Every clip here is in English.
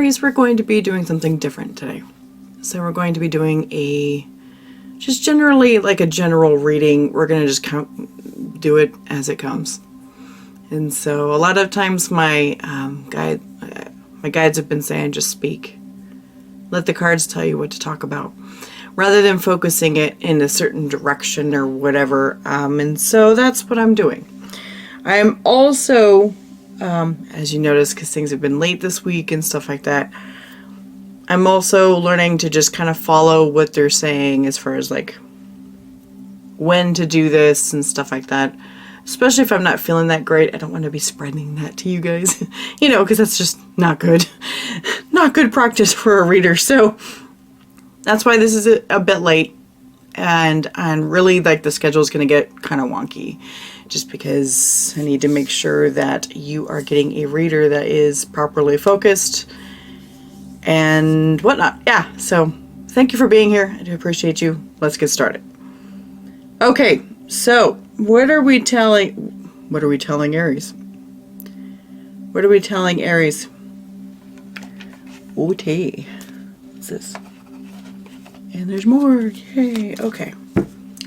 Aries, we're going to be doing something different today. So we're going to be doing just generally like a general reading. We're going to just do it as it comes. And so a lot of times my guides have been saying, just speak. Let the cards tell you what to talk about, rather than focusing it in a certain direction or whatever. And so that's what I'm doing. I'm also, as you notice, because things have been late this week and stuff like that, I'm also learning to just kind of follow what they're saying as far as like when to do this and stuff like that. Especially if I'm not feeling that great. I don't want to be spreading that to you guys, because that's just not good. Not good practice for a reader. So that's why this is a bit late. And really, like, the schedule is going to get kind of wonky. Just because I need to make sure that you are getting a reader that is properly focused and whatnot. Yeah, so thank you for being here. I do appreciate you. Let's get started. Okay, so what are we telling Aries? What are we telling Aries? Okay. What's this? And there's more. Yay. Okay.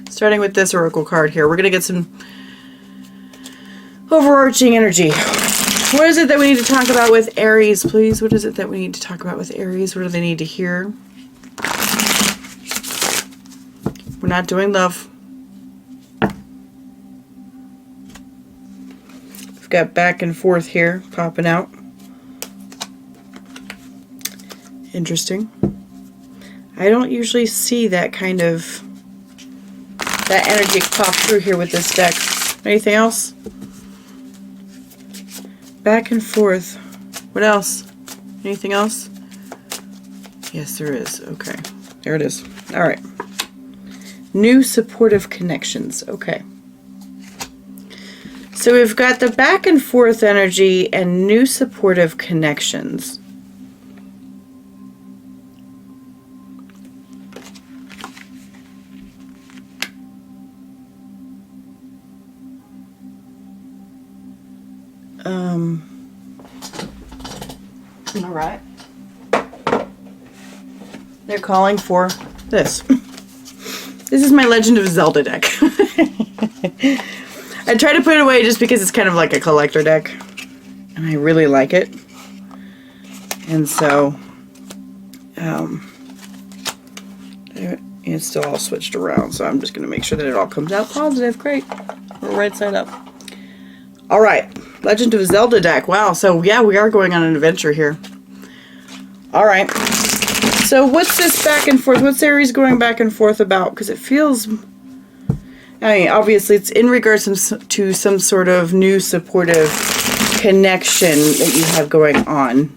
Starting with this oracle card here. We're going to get some overarching energy. What is it that we need to talk about with Aries, please? What is it that we need to talk about with Aries? What do they need to hear? We're not doing love. We've got back and forth here popping out. Interesting. I don't usually see that kind of energy pop through here with this deck. Anything else? Back and forth. What else? Anything else? Yes, there is. Okay. There it is. All right. New supportive connections. Okay. So we've got the back and forth energy and new supportive connections. All right. They're calling for this. This is my Legend of Zelda deck. I try to put it away just because it's kind of like a collector deck. And I really like it. And so, it's still all switched around. So I'm just going to make sure that it all comes out positive. Great. We're right side up. All right. Legend of Zelda deck. Wow. So yeah, we are going on an adventure here. All right. So what's this back and forth? What's Aries going back and forth about? Because it feels, I mean, obviously it's in regards to some sort of new supportive connection that you have going on.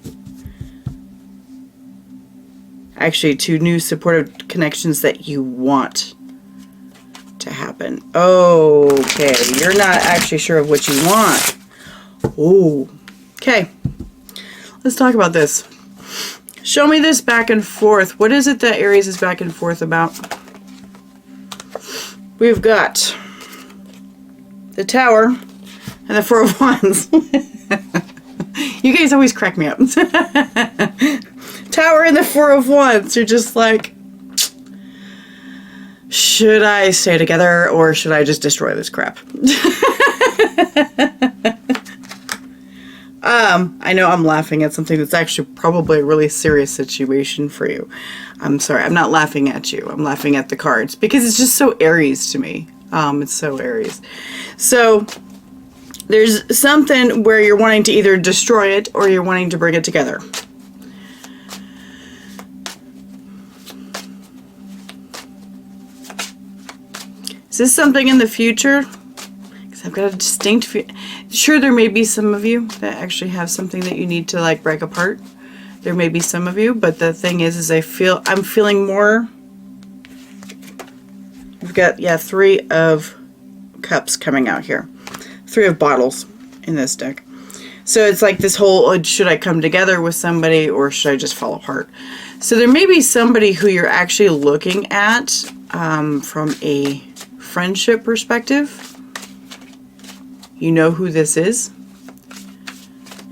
Actually, to new supportive connections that you want to happen. Okay. You're not actually sure of what you want. Oh, okay. Let's talk about this. Show me this back and forth. What is it that Aries is back and forth about? We've got the Tower and the Four of Wands. You guys always crack me up. Tower and the Four of Wands. You're just like, should I stay together or should I just destroy this crap? I know I'm laughing at something that's actually probably a really serious situation for you. I'm sorry, I'm not laughing at you. I'm laughing at the cards because it's just so Aries to me. It's so Aries. So there's something where you're wanting to either destroy it or you're wanting to bring it together. Is this something in the future? I've got a distinct sure, there may be some of you that actually have something that you need to like break apart. There may be some of you, but the thing is I'm feeling more. We've got, yeah, 3 of Cups coming out here. 3 of Bottles in this deck. So it's like this whole, should I come together with somebody or should I just fall apart? So there may be somebody who you're actually looking at from a friendship perspective. You know who this is.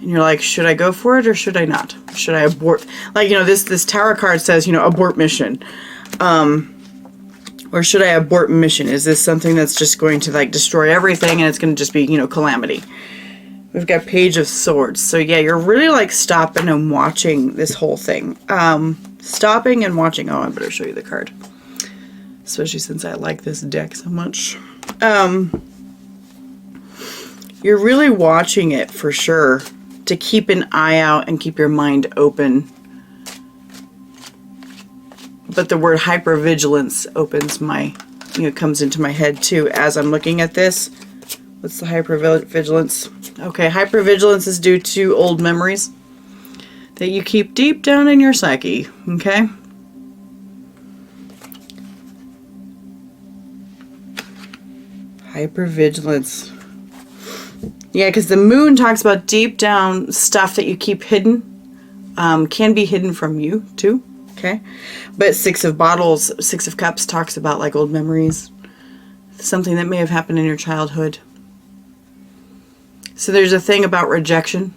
And you're like, should I go for it or should I not? Should I abort? Like, you know, this tarot card says, you know, abort mission. Or should I abort mission? Is this something that's just going to like destroy everything and it's going to just be, you know, calamity? We've got Page of Swords. So yeah, you're really like stopping and watching this whole thing. Stopping and watching. Oh, I better show you the card. Especially since I like this deck so much. You're really watching it for sure to keep an eye out and keep your mind open. But the word hypervigilance opens my, you know, comes into my head too as I'm looking at this. What's the hypervigilance? Okay, hypervigilance is due to old memories that you keep deep down in your psyche, okay? Hypervigilance. Yeah, because the moon talks about deep down stuff that you keep hidden. Can be hidden from you too, okay? But Six of Cups talks about like old memories. Something that may have happened in your childhood. So there's a thing about rejection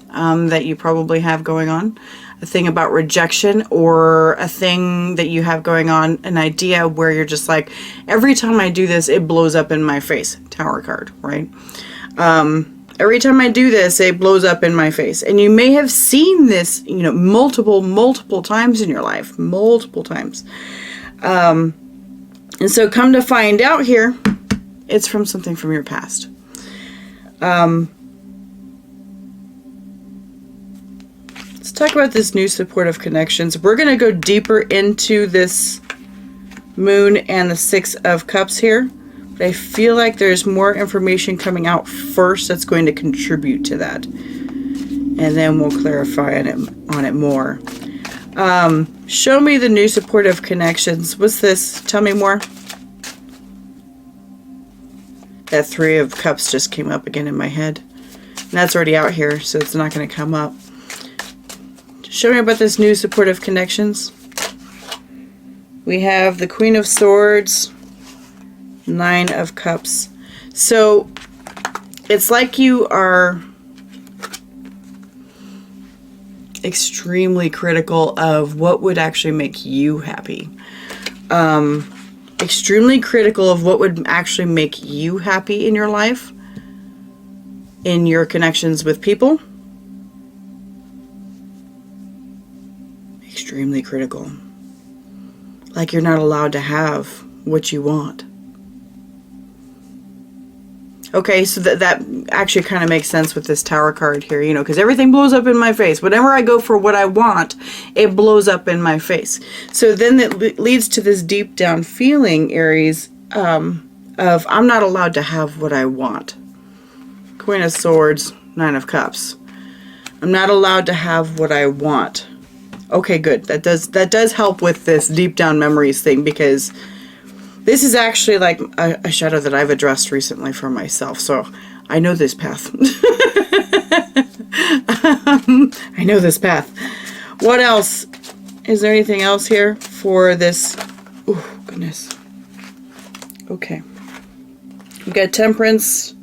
that you probably have going on. A thing about rejection, or a thing that you have going on, an idea where you're just like, every time I do this, it blows up in my face. Tower card, right? Every time I do this, it blows up in my face. And you may have seen this, you know, multiple times in your life. Multiple times. And so come to find out here, it's from something from your past. Let's talk about this new supportive connections. We're going to go deeper into this moon and the Six of Cups here. But I feel like there's more information coming out first that's going to contribute to that. And then we'll clarify on it more. Show me the new supportive connections. What's this? Tell me more. That Three of Cups just came up again in my head. And that's already out here, so it's not going to come up. Show me about this new supportive connections. We have the Queen of Swords, Nine of Cups. So it's like you are extremely critical of what would actually make you happy. Extremely critical of what would actually make you happy in your life, in your connections with people. Extremely critical. Like you're not allowed to have what you want. Okay, so that actually kind of makes sense with this Tower card here, you know, because everything blows up in my face. Whenever I go for what I want, it blows up in my face. So then it leads to this deep down feeling, Aries, of I'm not allowed to have what I want. Queen of Swords, Nine of Cups. I'm not allowed to have what I want. Okay, good. That does help with this deep down memories thing, because this is actually like a shadow that I've addressed recently for myself, so I know this path. I know this path. What else? Is there anything else here for this? Oh, goodness. Okay. We've got Temperance.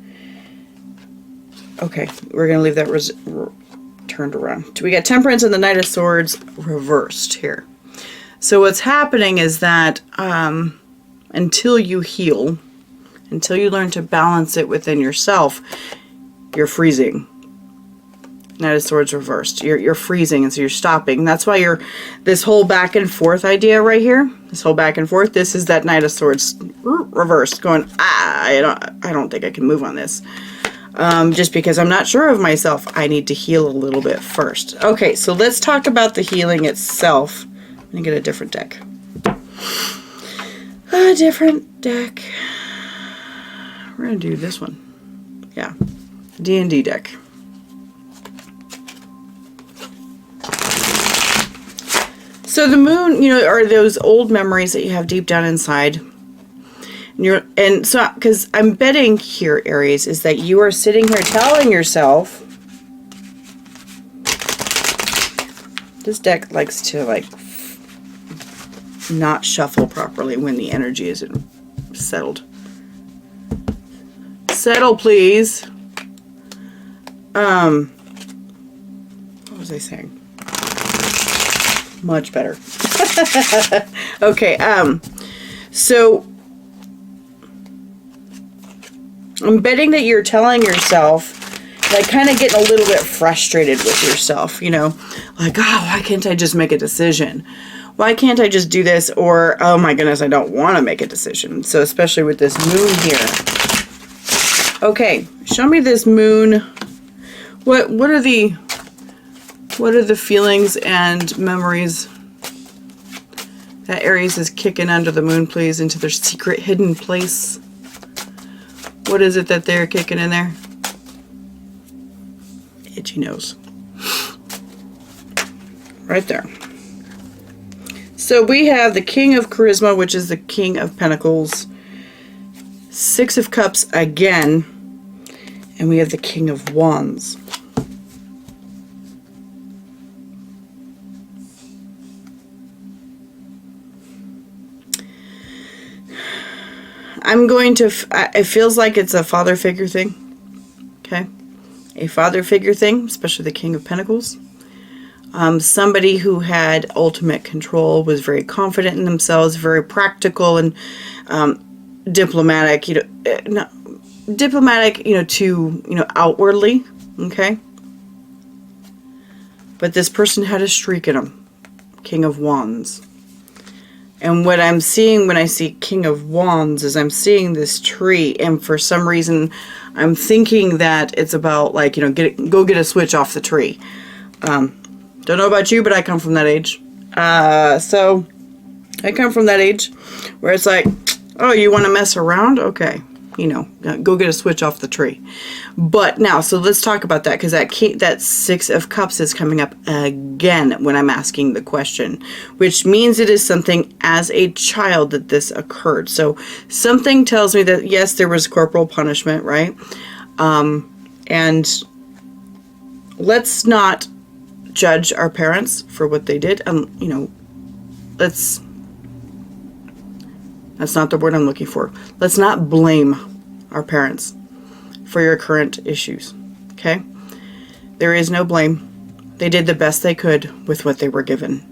Okay, we're going to leave that turned around. We got Temperance and the Knight of Swords reversed here. So what's happening is that until you heal, until you learn to balance it within yourself, you're freezing. Knight of Swords reversed. You're freezing, and so you're stopping. That's why you're this whole back and forth idea right here. This whole back and forth. This is that Knight of Swords reversed, going, I don't think I can move on this. Just because I'm not sure of myself, I need to heal a little bit first. Okay, so let's talk about the healing itself. I'm gonna get a different deck. A different deck. We're gonna do this one. Yeah, D&D deck. So the moon, you know, are those old memories that you have deep down inside. And so, because I'm betting here, Aries, is that you are sitting here telling yourself, this deck likes to like not shuffle properly when the energy isn't settled. Settle, please. was I saying? Much better. Okay, so I'm betting that you're telling yourself, like, kind of getting a little bit frustrated with yourself, you know, like, oh, why can't I just make a decision? Why can't I just do this? Or, oh my goodness, I don't want to make a decision. So especially with this moon here. Okay, show me this moon. What are the feelings and memories that Aries is kicking under the moon, please, into their secret hidden place? What is it that they're kicking in there? Itchy nose. Right there. So we have the King of Charisma, which is the King of Pentacles. Six of Cups again. And we have the King of Wands. I'm going to, it feels like it's a father figure thing. Okay. A father figure thing, especially the King of Pentacles. Somebody who had ultimate control, was very confident in themselves, very practical and diplomatic, diplomatic, to, outwardly, okay? But this person had a streak in them, King of Wands. And what I'm seeing when I see King of Wands is I'm seeing this tree, and for some reason I'm thinking that it's about, like, go get a switch off the tree. Don't know about you, but I come from that age. So I come from that age where it's like, oh, you want to mess around? Okay. Go get a switch off the tree. But now, so let's talk about that, because that Six of Cups is coming up again when I'm asking the question, which means it is something as a child that this occurred. So something tells me that, yes, there was corporal punishment, right? And let's not judge our parents for what they did. That's not the word I'm looking for. Let's not blame our parents for your current issues, okay? There is no blame. They did the best they could with what they were given.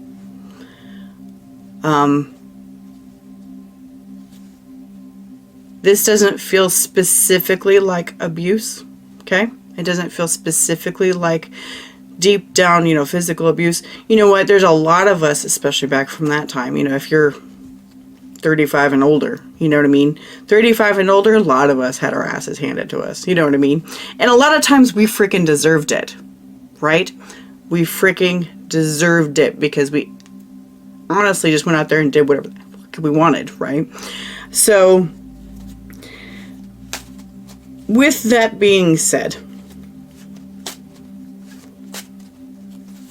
This doesn't feel specifically like abuse, okay? It doesn't feel specifically like deep down, physical abuse. You know what? There's a lot of us, especially back from that time, if you're 35 and older, you know what I mean? 35 and older, a lot of us had our asses handed to us, you know what I mean? And a lot of times we freaking deserved it, right? We freaking deserved it because we honestly just went out there and did whatever we wanted, right? So, with that being said,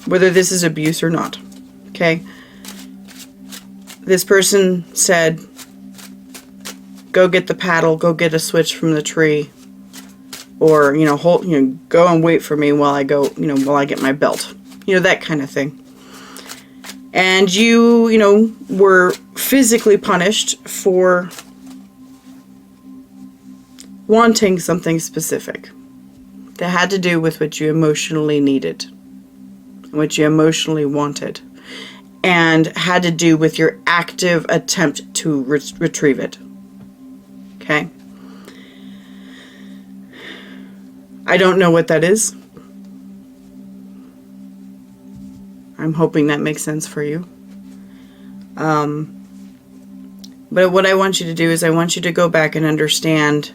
whether this is abuse or not, okay? This person said, go get the paddle, go get a switch from the tree, or, go and wait for me while I go, while I get my belt, that kind of thing. And you, were physically punished for wanting something specific that had to do with what you emotionally needed, what you emotionally wanted, and had to do with your active attempt to retrieve it. Okay? I don't know what that is. I'm hoping that makes sense for you. But what I want you to do is I want you to go back and understand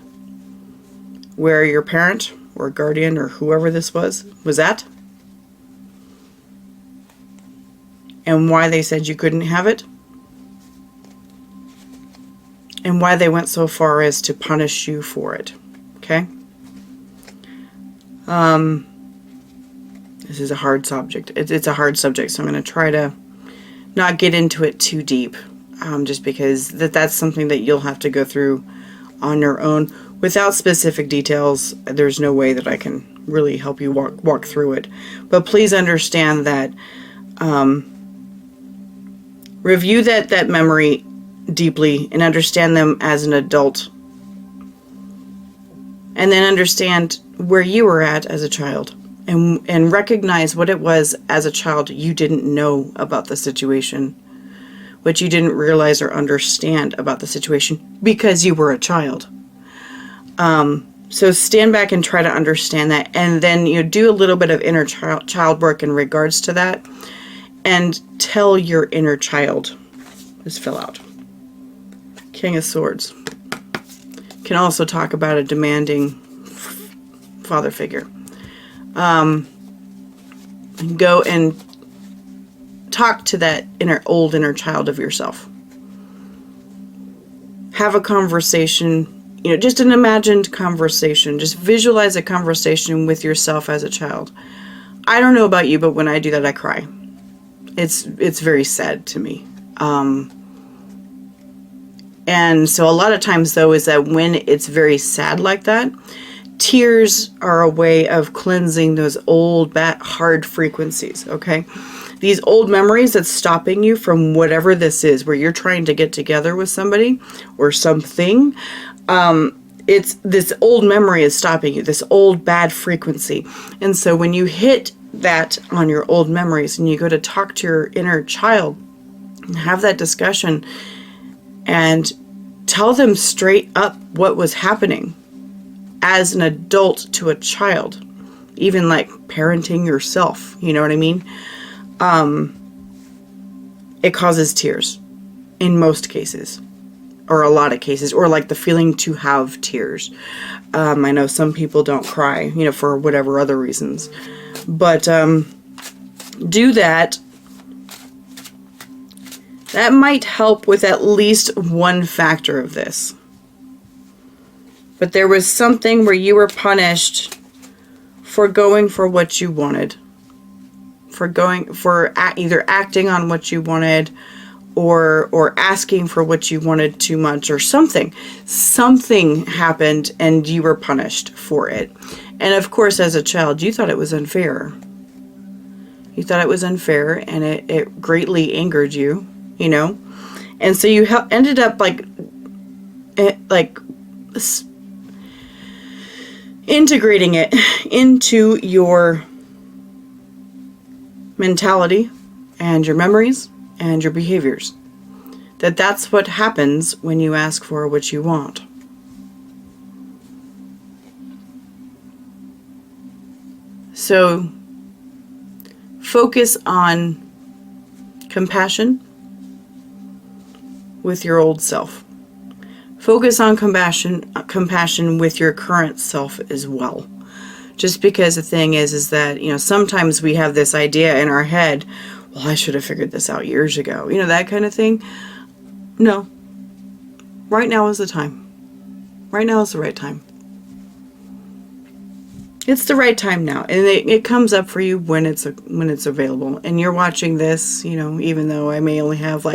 where your parent or guardian or whoever this was at, and why they said you couldn't have it, and why they went so far as to punish you for it. Okay? This is a hard subject. It's a hard subject, so I'm going to try to not get into it too deep, just because that's something that you'll have to go through on your own. Without specific details, there's no way that I can really help you walk through it. But please understand that review that memory deeply and understand them as an adult. And then understand where you were at as a child and recognize what it was as a child you didn't know about the situation, what you didn't realize or understand about the situation because you were a child. So stand back and try to understand that, and then do a little bit of inner child work in regards to that, and tell your inner child. Just fill out. King of Swords. Can also talk about a demanding father figure. Go and talk to that old inner child of yourself. Have a conversation, just an imagined conversation. Just visualize a conversation with yourself as a child. I don't know about you, but when I do that, I cry. It's very sad to me. And so a lot of times, though, is that when it's very sad like that, tears are a way of cleansing those old, bad, hard frequencies, okay? These old memories that's stopping you from whatever this is, where you're trying to get together with somebody or something, it's this old memory is stopping you, this old bad frequency. And so when you hit that on your old memories and you go to talk to your inner child and have that discussion and tell them straight up what was happening as an adult to a child, even like parenting yourself, you know what I mean? It causes tears in most cases, or a lot of cases, or like the feeling to have tears. I know some people don't cry, for whatever other reasons, but do that. That might help with at least one factor of this. But there was something where you were punished for going for what you wanted. For either acting on what you wanted or asking for what you wanted too much or something. Something happened and you were punished for it. And of course, as a child, you thought it was unfair. You thought it was unfair, and it greatly angered you, And so you ended up integrating it into your mentality and your memories and your behaviors. That's what happens when you ask for what you want. So focus on compassion with your old self. Focus on compassion with your current self as well. Just because the thing is that, sometimes we have this idea in our head, well, I should have figured this out years ago. That kind of thing. No. Right now is the time. Right now is the right time. It's the right time now. And it comes up for you when it's available. And you're watching this, even though I may only have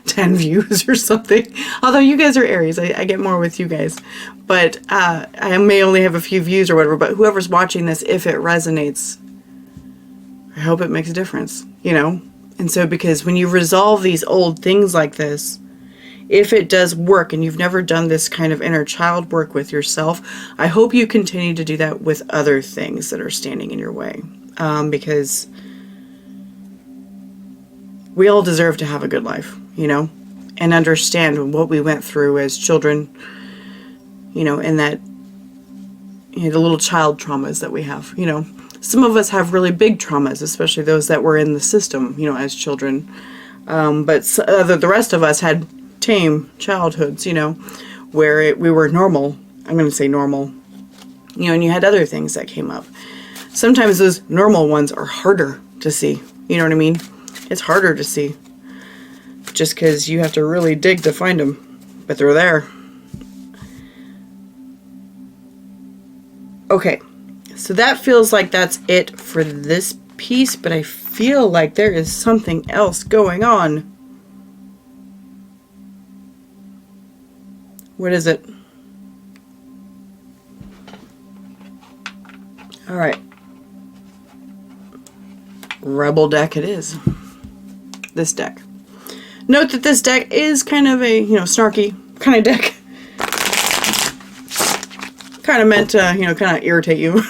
10 views or something. Although you guys are Aries, I get more with you guys. But I may only have a few views or whatever, but whoever's watching this, if it resonates, I hope it makes a difference, And so because when you resolve these old things like this, if it does work and you've never done this kind of inner child work with yourself, I hope you continue to do that with other things that are standing in your way. Because we all deserve to have a good life, and understand what we went through as children, and that, the little child traumas that we have, Some of us have really big traumas, especially those that were in the system, as children. But the rest of us had tame childhoods, where we were normal. I'm going to say normal, and you had other things that came up. Sometimes those normal ones are harder to see. You know what I mean? It's harder to see just because you have to really dig to find them, but they're there. Okay, so that feels like that's it for this piece, but I feel like there is something else going on. What is it? All right. Rebel deck it is. This deck. Note that this deck is kind of a, snarky kind of deck. Kind of meant to, kind of irritate you.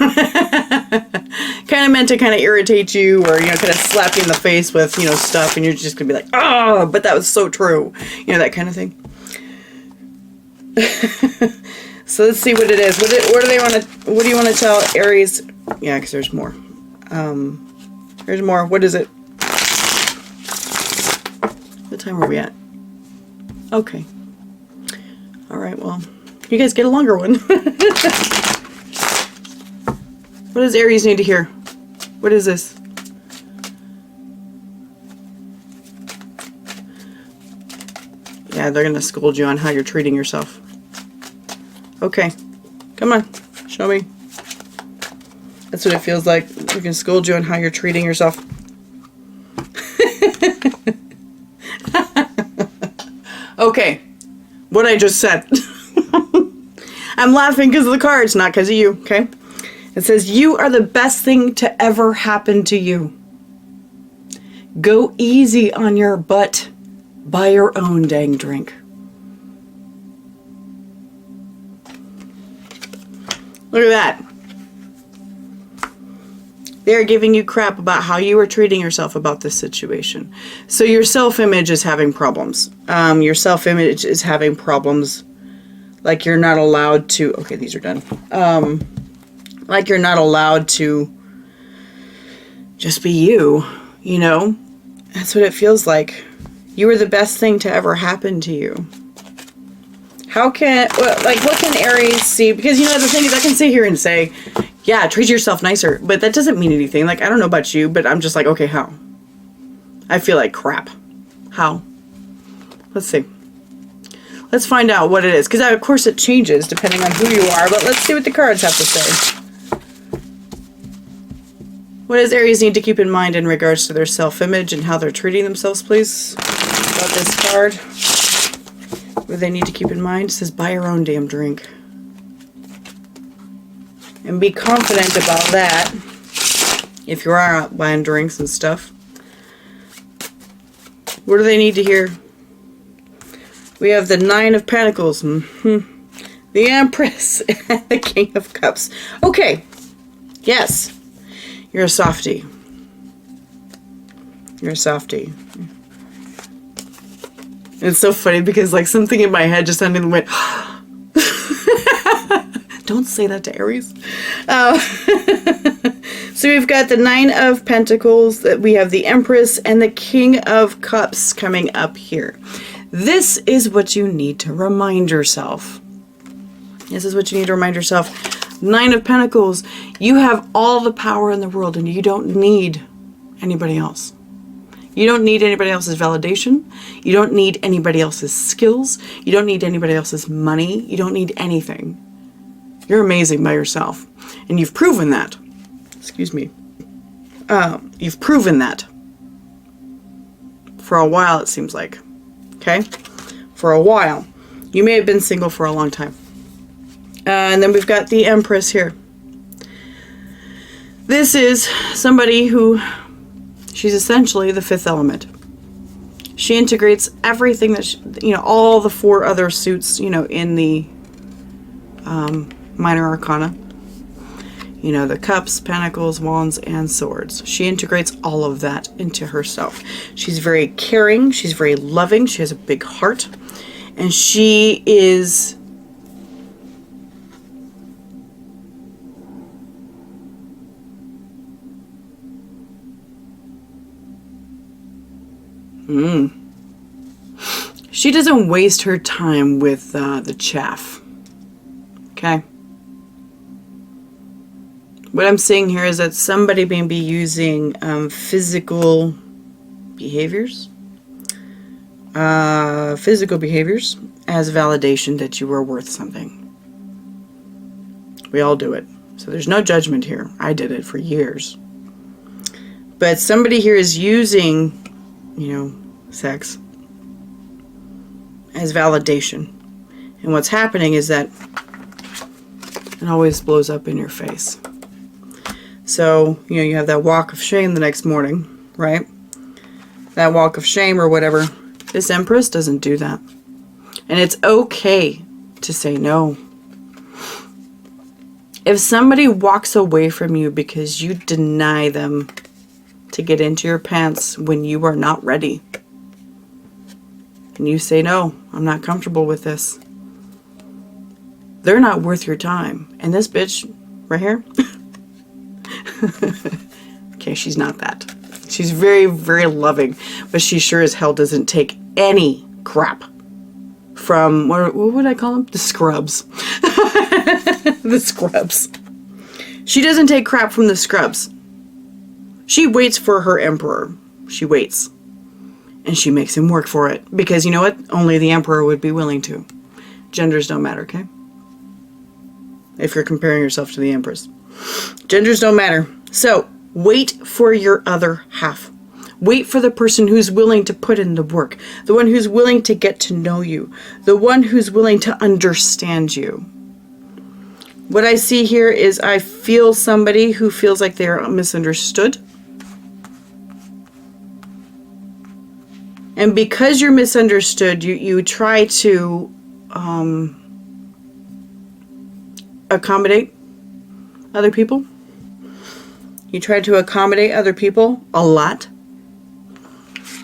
of meant to kind of irritate you, or, you know, kind of slap you in the face with, you know, stuff, and you're just gonna be like, oh, but that was so true. You know, that kind of thing. So let's see what it is. What do they want to, what do you want to tell Aries? Yeah, because there's more. There's more. What is it? What time are we at? Okay. All right, well, you guys get a longer one. What does Aries need to hear? What is this? Yeah, they're going to scold you on how you're treating yourself. Okay. Come on. Show me. That's what it feels like. We can scold you on how you're treating yourself. Okay. What I just said. I'm laughing because of the cards, not because of you, okay? It says, you are the best thing to ever happen to you. Go easy on your butt. Buy your own dang drink. Look at that. They're giving you crap about how you are treating yourself about this situation. So your self-image is having problems. Your self-image is having problems. Like you're not allowed to... Okay, these are done. Like you're not allowed to just be you, you know? That's what it feels like. You were the best thing to ever happen to you. How can... Well, like, what can Aries see? Because, you know, the thing is, I can sit here and say... Yeah, treat yourself nicer. But that doesn't mean anything. Like, I don't know about you, but I'm just like, okay, how? I feel like crap. How? Let's see. Let's find out what it is. Because, of course, it changes depending on who you are. But let's see what the cards have to say. What does Aries need to keep in mind in regards to their self-image and how they're treating themselves, please? About this card. What do they need to keep in mind? It says, buy your own damn drink. And be confident about that if you are out buying drinks and stuff. What do they need to hear? We have the Nine of Pentacles, the Empress, and the King of Cups. Okay, yes, you're a softie. You're a softie. It's so funny because like something in my head just suddenly went... Don't say that to Aries. So we've got the Nine of Pentacles, that we have the Empress, and the King of Cups coming up here. This is what you need to remind yourself. This is what you need to remind yourself. Nine of Pentacles, you have all the power in the world and you don't need anybody else. You don't need anybody else's validation. You don't need anybody else's skills. You don't need anybody else's money. You don't need anything. You're amazing by yourself. And you've proven that. Excuse me. You've proven that. For a while, it seems like. Okay? For a while. You may have been single for a long time. And then we've got the Empress here. This is somebody who... She's essentially the fifth element. She integrates everything that, she, you know, all the four other suits, you know, in the... minor arcana, you know, the cups, pentacles, wands, and swords. She integrates all of that into herself. She's very caring, she's very loving, she has a big heart, and she is she doesn't waste her time with the chaff. Okay. What I'm seeing here is that somebody may be using physical behaviors as validation that you are worth something. We all do it. So there's no judgment here. I did it for years. But somebody here is using, you know, sex as validation. And what's happening is that it always blows up in your face. So, you know, you have that walk of shame the next morning, right? That walk of shame or whatever. This Empress doesn't do that. And it's okay to say no. If somebody walks away from you because you deny them to get into your pants when you are not ready, and you say, no, I'm not comfortable with this, they're not worth your time. And this bitch right here, okay, she's not that. She's very, very loving, but she sure as hell doesn't take any crap from, what would I call them? The scrubs. The scrubs. She doesn't take crap from the scrubs. She waits for her emperor. She waits. And she makes him work for it. Because you know what? Only the emperor would be willing to. Genders don't matter, okay? If you're comparing yourself to the empress. Genders don't matter. So, wait for your other half. Wait for the person who's willing to put in the work. The one who's willing to get to know you. The one who's willing to understand you. What I see here is I feel somebody who feels like they're misunderstood. And because you're misunderstood, you try to accommodate other people. You try to accommodate other people a lot.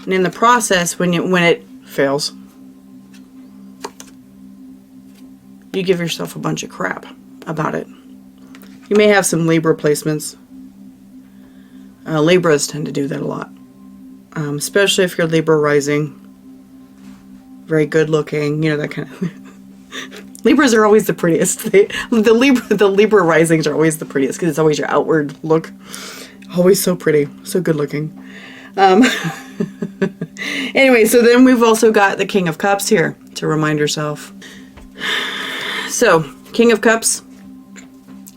And in the process, when it fails, you give yourself a bunch of crap about it. You may have some Libra placements. Libras tend to do that a lot. Especially if you're Libra rising. Very good looking, you know, that kind of... Libras are always the prettiest. The Libra risings are always the prettiest because it's always your outward look. Always so pretty, so good looking. Anyway, so then we've also got the King of Cups here to remind yourself. So, King of Cups,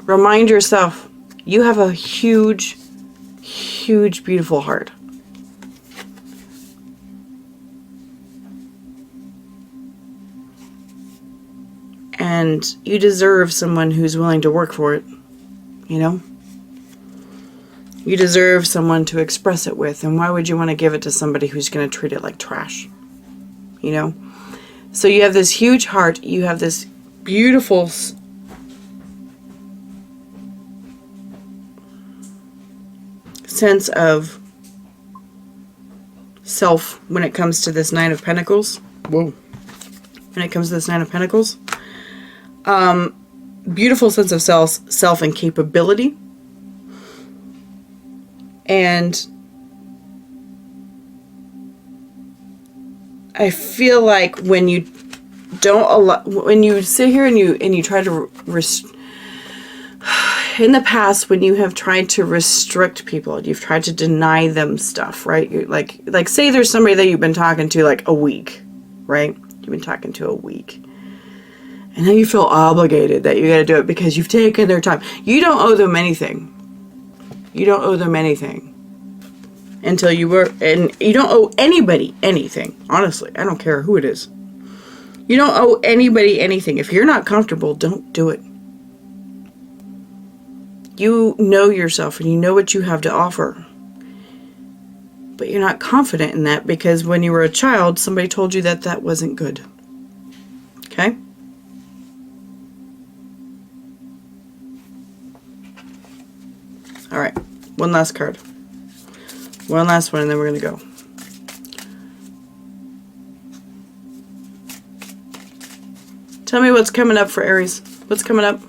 remind yourself you have a huge, huge, beautiful heart. And you deserve someone who's willing to work for it, you know? You deserve someone to express it with, and why would you want to give it to somebody who's going to treat it like trash? You know? So you have this huge heart, you have this beautiful sense of self when it comes to this Nine of Pentacles. Whoa. When it comes to this Nine of Pentacles. Beautiful sense of self and capability. And I feel like when you when you sit here and you try to in the past, when you have tried to restrict people, you've tried to deny them stuff, right? You're like say there's somebody that you've been talking to like a week, right? You've been talking to a week. And then you feel obligated that you got to do it because you've taken their time. You don't owe them anything. You don't owe them anything until you were, and you don't owe anybody anything. Honestly, I don't care who it is. You don't owe anybody anything. If you're not comfortable, don't do it. You know yourself and you know what you have to offer. But you're not confident in that because when you were a child, somebody told you that that wasn't good. Okay? All right, one last card. One last one, and then we're going to go. Tell me what's coming up for Aries. What's coming up?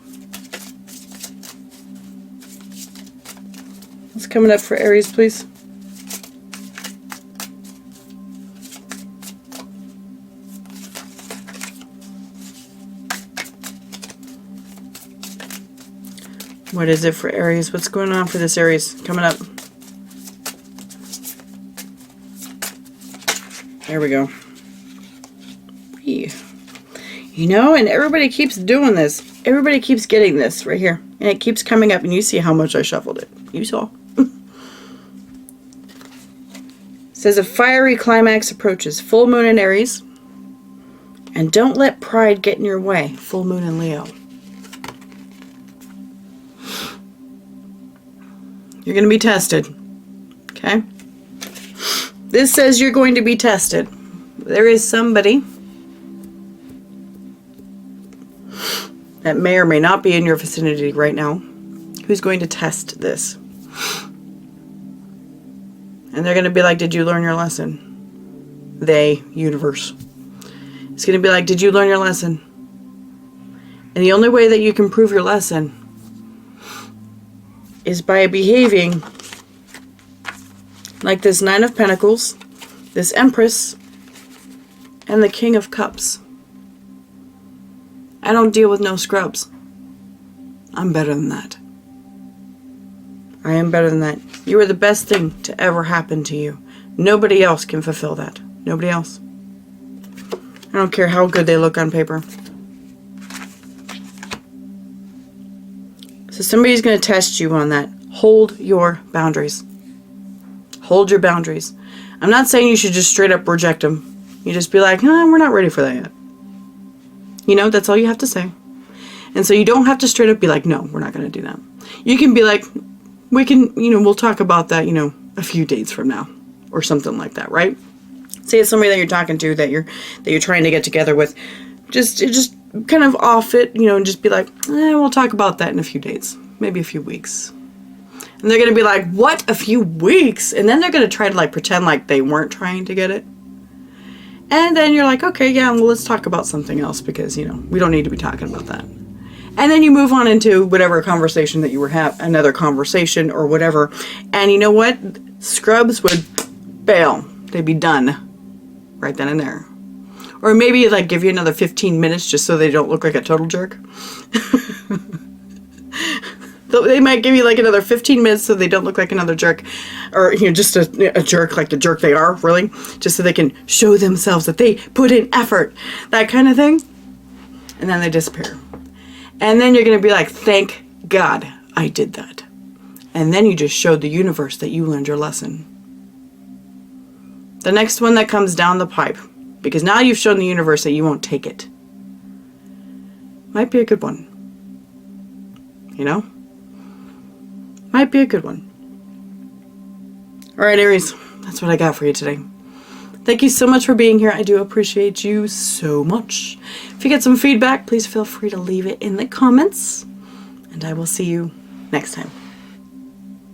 What's coming up for Aries, please? What is it for Aries? What's going on for this Aries coming up? There we go. You know, and everybody keeps doing this. Everybody keeps getting this right here. And it keeps coming up, and you see how much I shuffled it. You saw. It says a fiery climax approaches. Full moon in Aries. And don't let pride get in your way. Full moon in Leo. You're going to be tested. Okay? This says you're going to be tested. There is somebody that may or may not be in your vicinity right now, who's going to test this. And they're going to be like, did you learn your lesson? They, universe. It's going to be like, did you learn your lesson? And the only way that you can prove your lesson is by behaving like this Nine of Pentacles, this Empress, and the King of Cups. I don't deal with no scrubs. I'm better than that. I am better than that. You are the best thing to ever happen to you. Nobody else can fulfill that. Nobody else. I don't care how good they look on paper. So somebody's going to test you on that. Hold your boundaries. Hold your boundaries. I'm not saying you should just straight up reject them. You just be like, no, we're not ready for that yet. You know, that's all you have to say. And so you don't have to straight up be like, no, we're not going to do that. You can be like, we can, you know, we'll talk about that, you know, a few dates from now or something like that, right? Say it's somebody that you're talking to that you're trying to get together with. Just kind of off it, you know, and just be like, we'll talk about that in a few days, maybe a few weeks. And they're going to be like, what, a few weeks? And then they're going to try to like pretend like they weren't trying to get it. And then you're like, okay, yeah, well, let's talk about something else because, you know, we don't need to be talking about that. And then you move on into whatever conversation that you were having, another conversation or whatever. And you know what? Scrubs would bail. They'd be done right then and there. Or maybe like give you another 15 minutes just so they don't look like a total jerk. They might give you like another 15 minutes so they don't look like another jerk. Or, you know, just a jerk like the jerk they are, really. Just so they can show themselves that they put in effort. That kind of thing. And then they disappear. And then you're going to be like, thank God I did that. And then you just showed the universe that you learned your lesson. The next one that comes down the pipe, because now you've shown the universe that you won't take it, might be a good one. You know? Might be a good one. Alright, Aries, that's what I got for you today. Thank you so much for being here. I do appreciate you so much. If you get some feedback, please feel free to leave it in the comments. And I will see you next time.